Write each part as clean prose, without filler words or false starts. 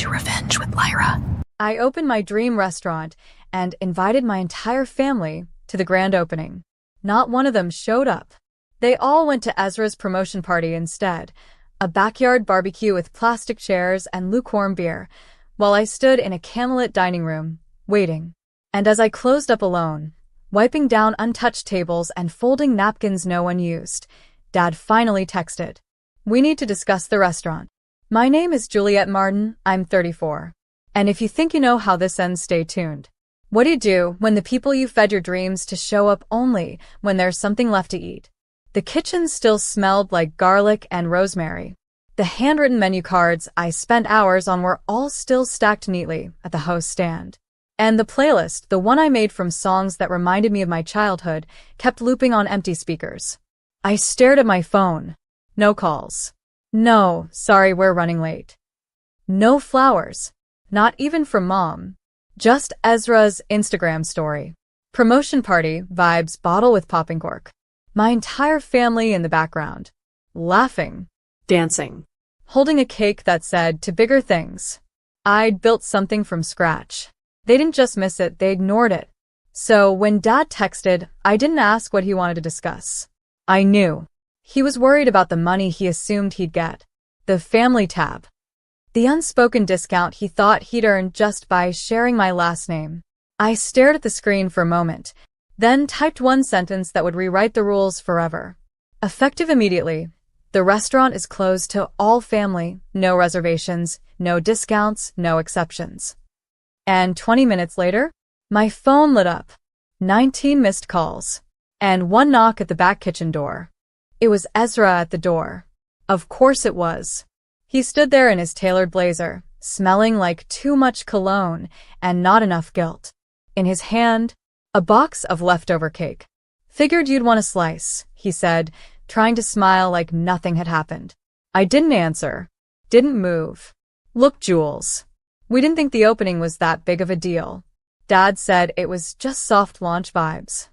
to Revenge with Lyra. I opened my dream restaurant and invited my entire family to the grand opening. Not one of them showed up. They all went to Ezra's promotion party instead, a backyard barbecue with plastic chairs and lukewarm beer, while I stood in a candlelit dining room, waiting. And as I closed up alone, wiping down untouched tables and folding napkins no one used, Dad finally texted, "We need to discuss the restaurant. My name is Juliet Martin, I'm 34. And if you think you know how this ends, stay tuned. What do you do when the people you fed your dreams to show up only when there's something left to eat?" The kitchen still smelled like garlic and rosemary. The handwritten menu cards I spent hours on were all still stacked neatly at the host's stand. And the playlist, the one I made from songs that reminded me of my childhood, kept looping on empty speakers. I stared at my phone. No calls. No, sorry, we're running late. No flowers. Not even from Mom. Just Ezra's Instagram story. Promotion party vibes, bottle with popping cork. My entire family in the background. Laughing. Dancing. Holding a cake that said, "To bigger things." I'd built something from scratch. They didn't just miss it, they ignored it. So when Dad texted, I didn't ask what he wanted to discuss. I knew. He was worried about the money he assumed he'd get. The family tab. The unspoken discount he thought he'd earned just by sharing my last name. I stared at the screen for a moment, then typed one sentence that would rewrite the rules forever. Effective immediately. The restaurant is closed to all family, no reservations, no discounts, no exceptions. And 20 minutes later, my phone lit up. 19 missed calls. And one knock at the back kitchen door. It was Ezra at the door. Of course it was. He stood there in his tailored blazer, smelling like too much cologne and not enough guilt. In his hand, a box of leftover cake. "Figured you'd want a slice," he said, trying to smile like nothing had happened. I didn't answer. Didn't move. "Look, Jules. We didn't think the opening was that big of a deal. Dad said it was just soft launch vibes."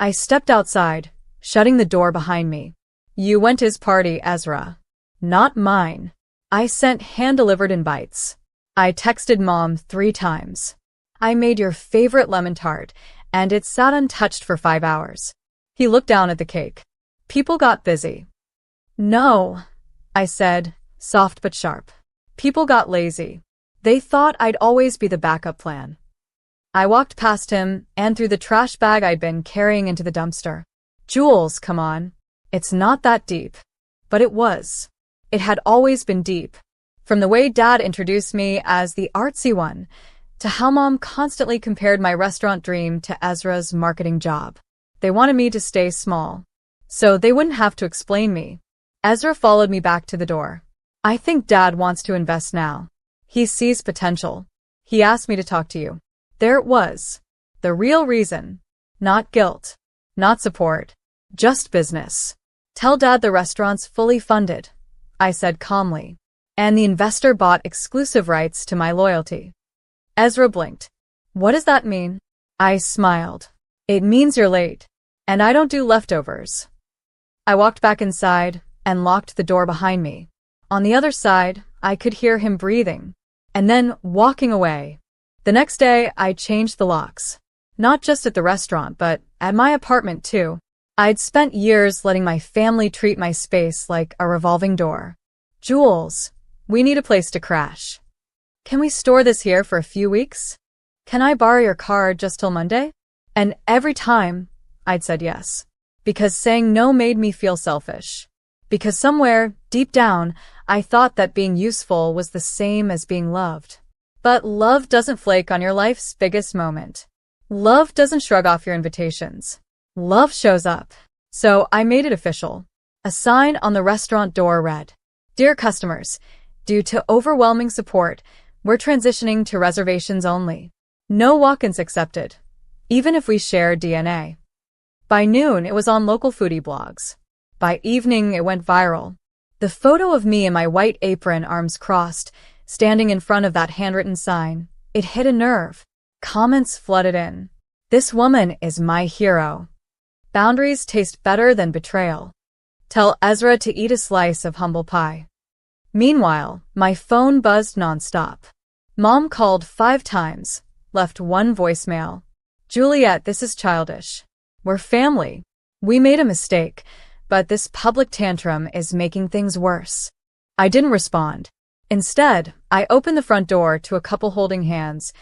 I stepped outside, shutting the door behind me. "You went to his party, Ezra. Not mine." I sent hand-delivered invites. I texted Mom 3 times. "I made your favorite lemon tart, and it sat untouched for 5 hours." He looked down at the cake. "People got busy." "No," I said, soft but sharp. "People got lazy. They thought I'd always be the backup plan." I walked past him and threw the trash bag I'd been carrying into the dumpster. "Jules, come on. It's not that deep." But it was. It had always been deep. From the way Dad introduced me as the artsy one, to how Mom constantly compared my restaurant dream to Ezra's marketing job. They wanted me to stay small, so they wouldn't have to explain me. Ezra followed me back to the door. "I think Dad wants to invest now. He sees potential. He asked me to talk to you." There it was. The real reason. Not guilt. Not support. Just business. "Tell Dad the restaurant's fully funded," I said calmly. "And the investor bought exclusive rights to my loyalty." Ezra blinked. "What does that mean?" I smiled. "It means you're late. And I don't do leftovers." I walked back inside and locked the door behind me. On the other side, I could hear him breathing. And then walking away. The next day, I changed the locks. Not just at the restaurant, but at my apartment too. I'd spent years letting my family treat my space like a revolving door. "Jules, we need a place to crash. Can we store this here for a few weeks? Can I borrow your car just till Monday?" And every time, I'd said yes. Because saying no made me feel selfish. Because somewhere, deep down, I thought that being useful was the same as being loved. But love doesn't flake on your life's biggest moment. Love doesn't shrug off your invitations. Love shows up. So I made it official. A sign on the restaurant door read, "Dear customers, due to overwhelming support, we're transitioning to reservations only. No walk-ins accepted, even if we share DNA." By noon, it was on local foodie blogs. By evening, it went viral. The photo of me in my white apron, arms crossed, standing in front of that handwritten sign, it hit a nerve. Comments flooded in. "This woman is my hero. Boundaries taste better than betrayal. Tell Ezra to eat a slice of humble pie." Meanwhile, my phone buzzed nonstop. Mom called 5 times, left 1 voicemail. Juliet, this is childish. We're family. We made a mistake, but this public tantrum is making things worse. I didn't respond. Instead, I opened the front door to a couple holding hands,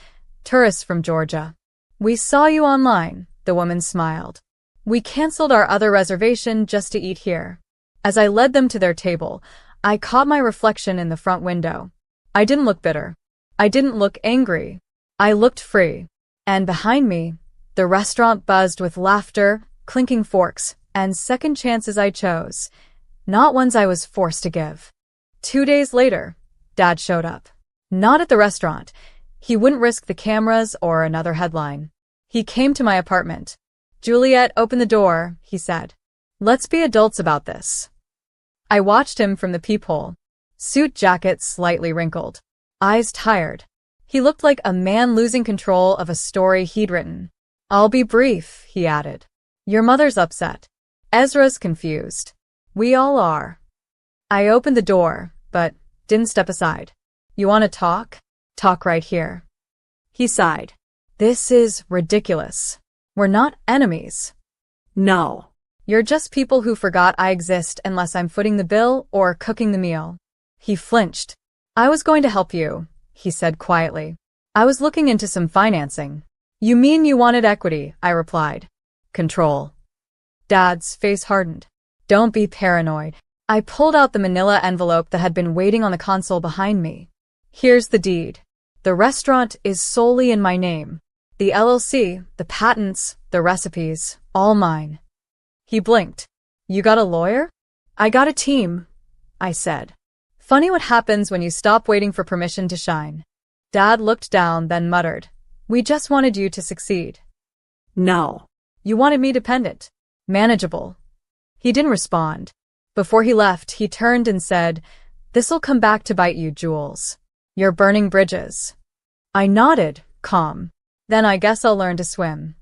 tourists from Georgia. We saw you online, the woman smiled. We canceled our other reservation just to eat here. As I led them to their table, I caught my reflection in the front window. I didn't look bitter. I didn't look angry. I looked free. And behind me, the restaurant buzzed with laughter, clinking forks, and second chances I chose, not ones I was forced to give. 2 days later, Dad showed up. Not at the restaurant. He wouldn't risk the cameras or another headline. He came to my apartment. Juliet, open the door, he said. Let's be adults about this. I watched him from the peephole. Suit jacket slightly wrinkled. Eyes tired. He looked like a man losing control of a story he'd written. I'll be brief, he added. Your mother's upset. Ezra's confused. We all are. I opened the door, but didn't step aside. You want to talk? Talk right here. He sighed. This is ridiculous. We're not enemies. No. You're just people who forgot I exist unless I'm footing the bill or cooking the meal. He flinched. I was going to help you, he said quietly. I was looking into some financing. You mean you wanted equity, I replied. Control. Dad's face hardened. Don't be paranoid. I pulled out the manila envelope that had been waiting on the console behind me. Here's the deed. The restaurant is solely in my name. The LLC, the patents, the recipes, all mine. He blinked. You got a lawyer? I got a team, I said. Funny what happens when you stop waiting for permission to shine. Dad looked down, then muttered. We just wanted you to succeed. No. You wanted me dependent. Manageable. He didn't respond. Before he left, he turned and said, This'll come back to bite you, Jules. You're burning bridges. I nodded, calm. Then I guess I'll learn to swim.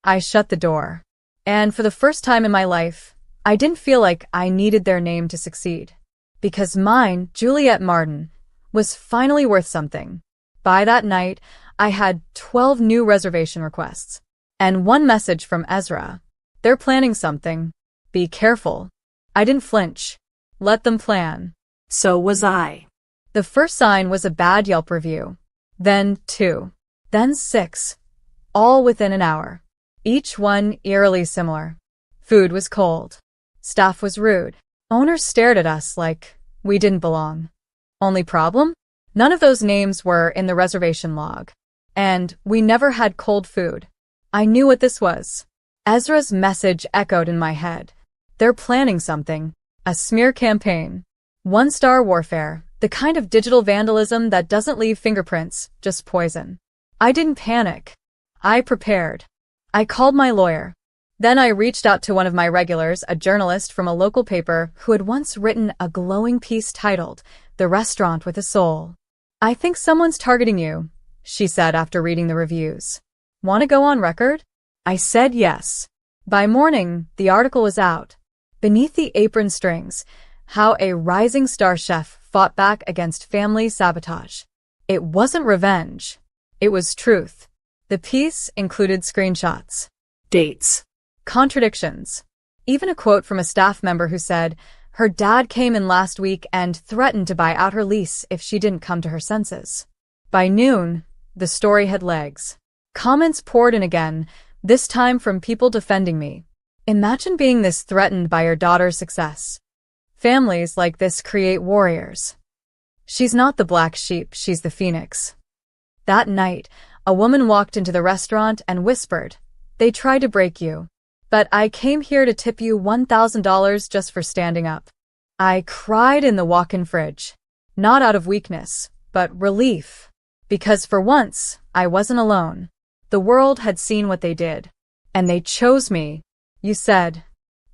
I shut the door. And for the first time in my life, I didn't feel like I needed their name to succeed. Because mine, Juliet Martin, was finally worth something. By that night, I had 12 new reservation requests. And 1 message from Ezra. They're planning something. Be careful. I didn't flinch. Let them plan. So was I. The first sign was a bad Yelp review. Then 2. Then 6. All within an hour. Each one eerily similar. Food was cold. Staff was rude. Owners stared at us like we didn't belong. Only problem? None of those names were in the reservation log. And we never had cold food. I knew what this was. Ezra's message echoed in my head. They're planning something. A smear campaign. 1-star warfare. The kind of digital vandalism that doesn't leave fingerprints, just poison. I didn't panic. I prepared. I called my lawyer. Then I reached out to one of my regulars, a journalist from a local paper who had once written a glowing piece titled, The Restaurant with a Soul. I think someone's targeting you, she said after reading the reviews. Want to go on record? I said yes. By morning, the article was out. Beneath the apron strings, how a rising star chef fought back against family sabotage. It wasn't revenge. It was truth. The piece included screenshots, dates, contradictions, even a quote from a staff member who said her dad came in last week and threatened to buy out her lease if she didn't come to her senses. By noon, the story had legs. Comments poured in again, this time from people defending me. Imagine being this threatened by your daughter's success. Families like this create warriors. She's not the black sheep, she's the phoenix. That night, a woman walked into the restaurant and whispered, They tried to break you. But I came here to tip you $1,000 just for standing up. I cried in the walk-in fridge. Not out of weakness, but relief. Because for once, I wasn't alone. The world had seen what they did. And they chose me. You said.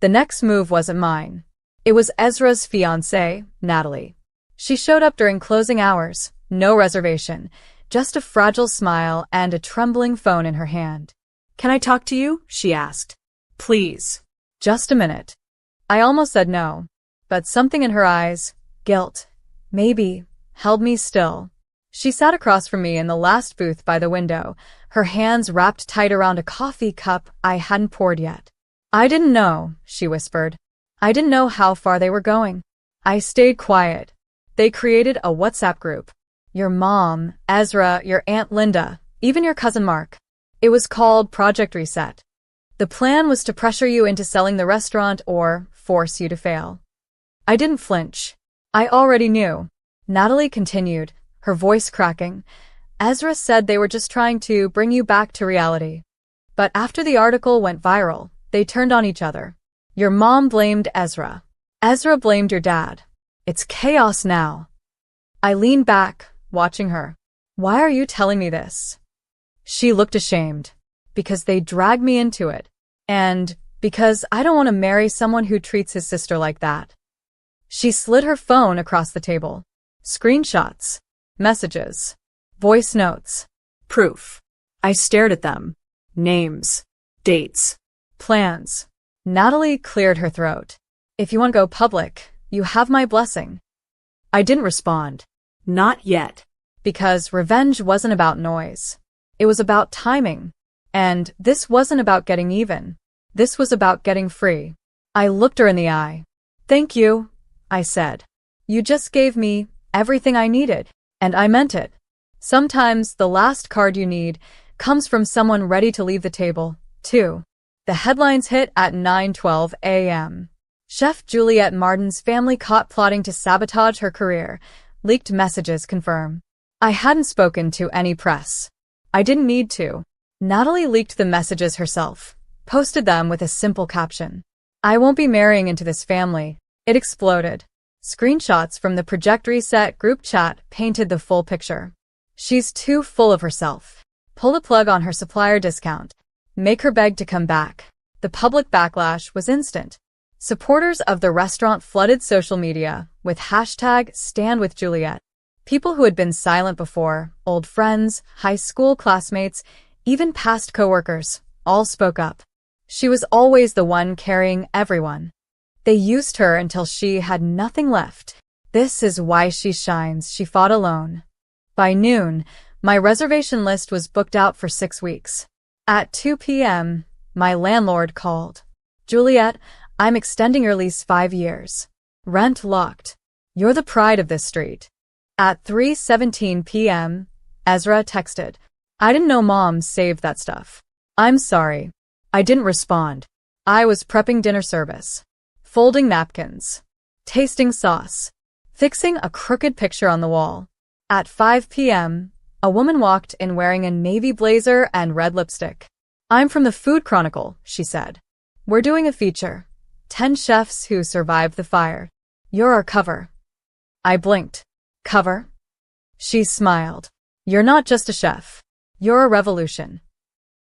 The next move wasn't mine. It was Ezra's fiancée, Natalie. She showed up during closing hours, no reservation, just a fragile smile and a trembling phone in her hand. Can I talk to you? She asked. Please. Just a minute. I almost said no, but something in her eyes, guilt, maybe, held me still. She sat across from me in the last booth by the window, her hands wrapped tight around a coffee cup I hadn't poured yet. I didn't know, she whispered. I didn't know how far they were going. I stayed quiet. They created a WhatsApp group. Your mom, Ezra, your Aunt Linda, even your cousin Mark. It was called Project Reset. The plan was to pressure you into selling the restaurant or force you to fail. I didn't flinch. I already knew. Natalie continued, her voice cracking. Ezra said they were just trying to bring you back to reality. But after the article went viral, they turned on each other. Your mom blamed Ezra. Ezra blamed your dad. It's chaos now. I leaned back, watching her. Why are you telling me this? She looked ashamed. Because they dragged me into it. And because I don't want to marry someone who treats his sister like that. She slid her phone across the table. Screenshots. Messages. Voice notes. Proof. I stared at them. Names. Dates. Plans. Natalie cleared her throat. If you want to go public, you have my blessing. I didn't respond. Not yet. Because revenge wasn't about noise. It was about timing. And this wasn't about getting even. This was about getting free. I looked her in the eye. Thank you, I said. You just gave me everything I needed. And I meant it. Sometimes the last card you need comes from someone ready to leave the table, too. The headlines hit at 9:12 a.m. Chef Juliette Martin's family caught plotting to sabotage her career. Leaked messages confirm. I hadn't spoken to any press. I didn't need to. Natalie leaked the messages herself, posted them with a simple caption. I won't be marrying into this family. It exploded. Screenshots from the Project Reset group chat painted the full picture. She's too full of herself. Pull the plug on her supplier discount. Make her beg to come back. The public backlash was instant. Supporters of the restaurant flooded social media with hashtag #StandWithJuliette. People who had been silent before, old friends, high school classmates, even past coworkers, all spoke up. She was always the one carrying everyone. They used her until she had nothing left. This is why she shines, she fought alone. By noon, my reservation list was booked out for 6 weeks. At 2 p.m., my landlord called. Juliette, I'm extending your lease 5 years. Rent locked. You're the pride of this street. At 3:17 p.m., Ezra texted. I didn't know Mom saved that stuff. I'm sorry. I didn't respond. I was prepping dinner service. Folding napkins. Tasting sauce. Fixing a crooked picture on the wall. At 5 p.m., a woman walked in wearing a navy blazer and red lipstick. I'm from the Food Chronicle, she said. We're doing a feature. 10 chefs who survived the fire. You're our cover. I blinked. Cover? She smiled. You're not just a chef. You're a revolution.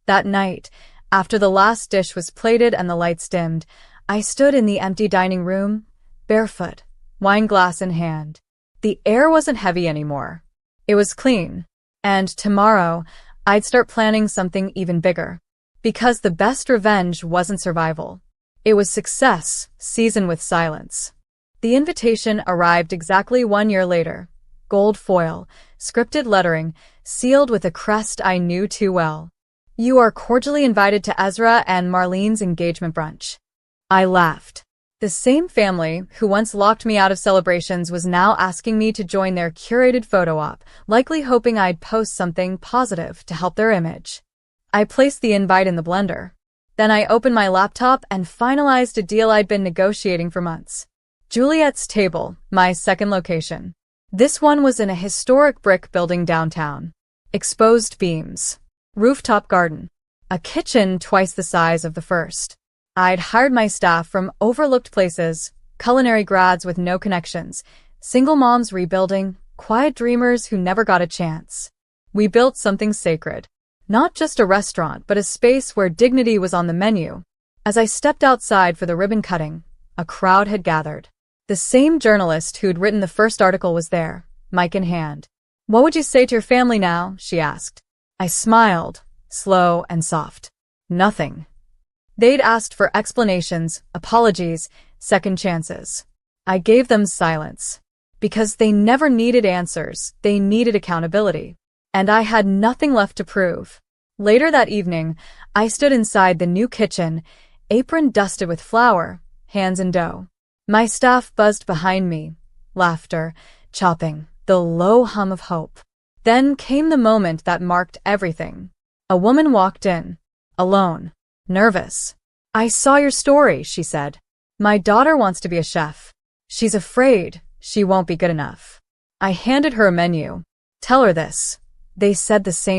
That night, after the last dish was plated and the lights dimmed, I stood in the empty dining room, barefoot, wine glass in hand. The air wasn't heavy anymore. It was clean. And tomorrow, I'd start planning something even bigger. Because the best revenge wasn't survival. It was success, seasoned with silence. The invitation arrived exactly 1 year later. Gold foil, scripted lettering, sealed with a crest I knew too well. You are cordially invited to Ezra and Marlene's engagement brunch. I laughed. The same family who once locked me out of celebrations was now asking me to join their curated photo op, likely hoping I'd post something positive to help their image. I placed the invite in the blender. Then I opened my laptop and finalized a deal I'd been negotiating for months. Juliette's Table, my second location. This one was in a historic brick building downtown. Exposed beams. Rooftop garden. A kitchen twice the size of the first. I'd hired my staff from overlooked places, culinary grads with no connections, single moms rebuilding, quiet dreamers who never got a chance. We built something sacred. Not just a restaurant, but a space where dignity was on the menu. As I stepped outside for the ribbon cutting, a crowd had gathered. The same journalist who'd written the first article was there, mic in hand. What would you say to your family now? She asked. I smiled, slow and soft. Nothing. They'd asked for explanations, apologies, second chances. I gave them silence. Because they never needed answers, they needed accountability. And I had nothing left to prove. Later that evening, I stood inside the new kitchen, apron dusted with flour, hands in dough. My staff buzzed behind me, laughter, chopping, the low hum of hope. Then came the moment that marked everything. A woman walked in, alone, nervous. "I saw your story," she said. "My daughter wants to be a chef. She's afraid she won't be good enough." I handed her a menu. "Tell her this." They said the same